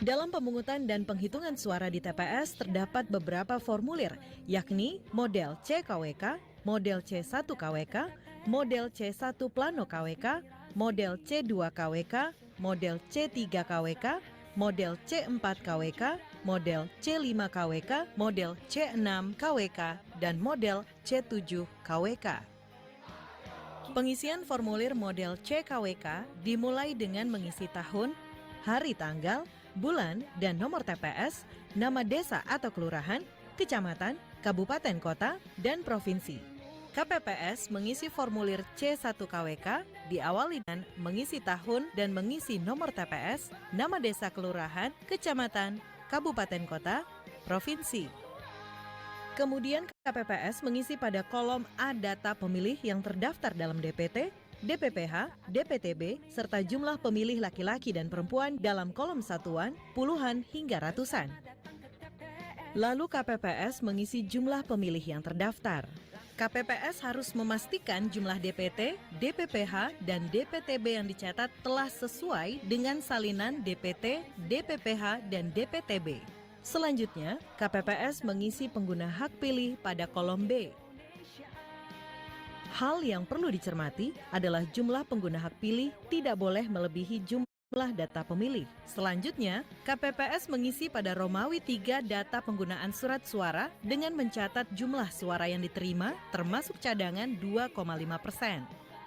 Dalam pemungutan dan penghitungan suara di TPS terdapat beberapa formulir, yakni model C-KWK, model C1-KWK, model C1 Plano KWK, model C2-KWK, model C3-KWK, model C4-KWK, model C5-KWK, model C6-KWK, dan model C7-KWK. Pengisian formulir model C-KWK dimulai dengan mengisi tahun, hari tanggal, bulan, dan nomor TPS, nama desa atau kelurahan, kecamatan, kabupaten kota, dan provinsi. KPPS mengisi formulir C1-KWK diawali dengan mengisi tahun dan mengisi nomor TPS, nama desa kelurahan, kecamatan, kabupaten kota, provinsi. Kemudian KPPS mengisi pada kolom A data pemilih yang terdaftar dalam DPT, DPPH, DPTB, serta jumlah pemilih laki-laki dan perempuan dalam kolom satuan, puluhan hingga ratusan. Lalu KPPS mengisi jumlah pemilih yang terdaftar. KPPS harus memastikan jumlah DPT, DPPH, dan DPTB yang dicatat telah sesuai dengan salinan DPT, DPPH, dan DPTB. Selanjutnya, KPPS mengisi pengguna hak pilih pada kolom B. Hal yang perlu dicermati adalah jumlah pengguna hak pilih tidak boleh melebihi jumlah data pemilih. Selanjutnya, KPPS mengisi pada Romawi 3 data penggunaan surat suara dengan mencatat jumlah suara yang diterima termasuk cadangan 2,5%.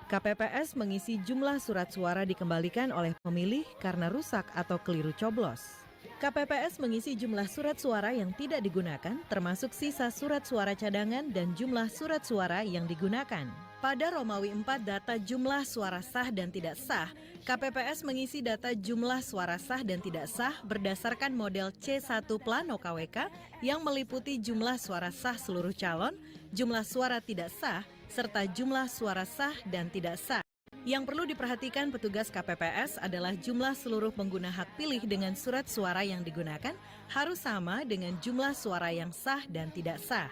KPPS mengisi jumlah surat suara dikembalikan oleh pemilih karena rusak atau keliru coblos. KPPS mengisi jumlah surat suara yang tidak digunakan, termasuk sisa surat suara cadangan dan jumlah surat suara yang digunakan. Pada Romawi 4 data jumlah suara sah dan tidak sah, KPPS mengisi data jumlah suara sah dan tidak sah berdasarkan model C1 Plano KWK yang meliputi jumlah suara sah seluruh calon, jumlah suara tidak sah, serta jumlah suara sah dan tidak sah. Yang perlu diperhatikan petugas KPPS adalah jumlah seluruh pengguna hak pilih dengan surat suara yang digunakan harus sama dengan jumlah suara yang sah dan tidak sah.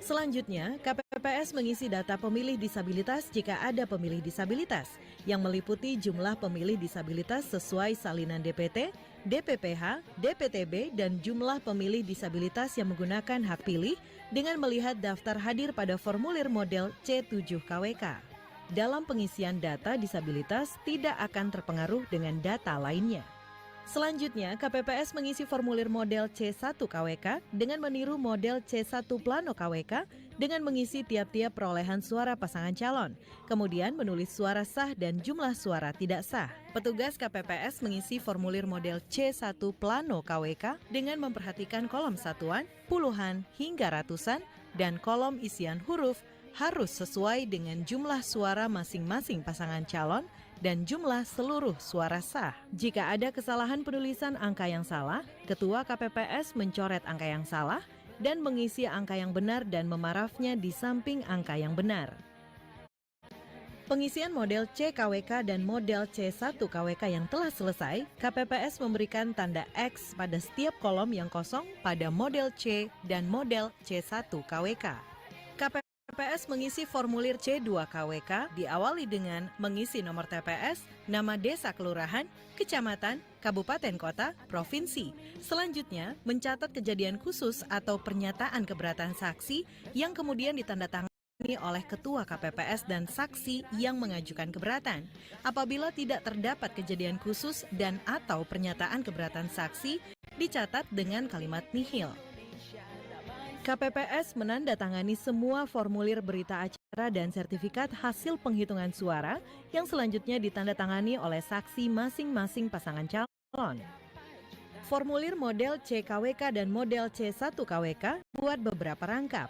Selanjutnya, KPPS mengisi data pemilih disabilitas jika ada pemilih disabilitas, yang meliputi jumlah pemilih disabilitas sesuai salinan DPT, DPPH, DPTB, dan jumlah pemilih disabilitas yang menggunakan hak pilih dengan melihat daftar hadir pada formulir model C7-KWK. Dalam pengisian data disabilitas tidak akan terpengaruh dengan data lainnya. Selanjutnya, KPPS mengisi formulir model C1-KWK dengan meniru model C1 Plano KWK dengan mengisi tiap-tiap perolehan suara pasangan calon, kemudian menulis suara sah dan jumlah suara tidak sah. Petugas KPPS mengisi formulir model C1 Plano KWK dengan memperhatikan kolom satuan, puluhan hingga ratusan, dan kolom isian huruf harus sesuai dengan jumlah suara masing-masing pasangan calon dan jumlah seluruh suara sah. Jika ada kesalahan penulisan angka yang salah, Ketua KPPS mencoret angka yang salah dan mengisi angka yang benar dan memarafnya di samping angka yang benar. Pengisian model C-KWK dan model C1-KWK yang telah selesai, KPPS memberikan tanda X pada setiap kolom yang kosong pada model C dan model C1-KWK. KPPS mengisi formulir C2-KWK diawali dengan mengisi nomor TPS, nama desa kelurahan, kecamatan, kabupaten kota, provinsi. Selanjutnya, mencatat kejadian khusus atau pernyataan keberatan saksi yang kemudian ditandatangani oleh Ketua KPPS dan saksi yang mengajukan keberatan. Apabila tidak terdapat kejadian khusus dan atau pernyataan keberatan saksi, dicatat dengan kalimat nihil. KPPS menandatangani semua formulir berita acara dan sertifikat hasil penghitungan suara yang selanjutnya ditandatangani oleh saksi masing-masing pasangan calon. Formulir model C-KWK dan model C1-KWK buat beberapa rangkap.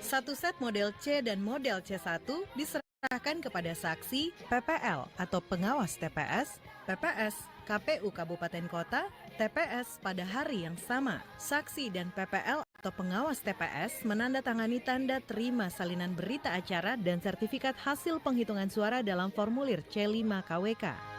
Satu set model C dan model C1 diserahkan kepada saksi PPL atau pengawas TPS, PPS, KPU Kabupaten Kota, TPS pada hari yang sama. Saksi dan PPL atau pengawas TPS menandatangani tanda terima salinan berita acara dan sertifikat hasil penghitungan suara dalam formulir C5-KWK.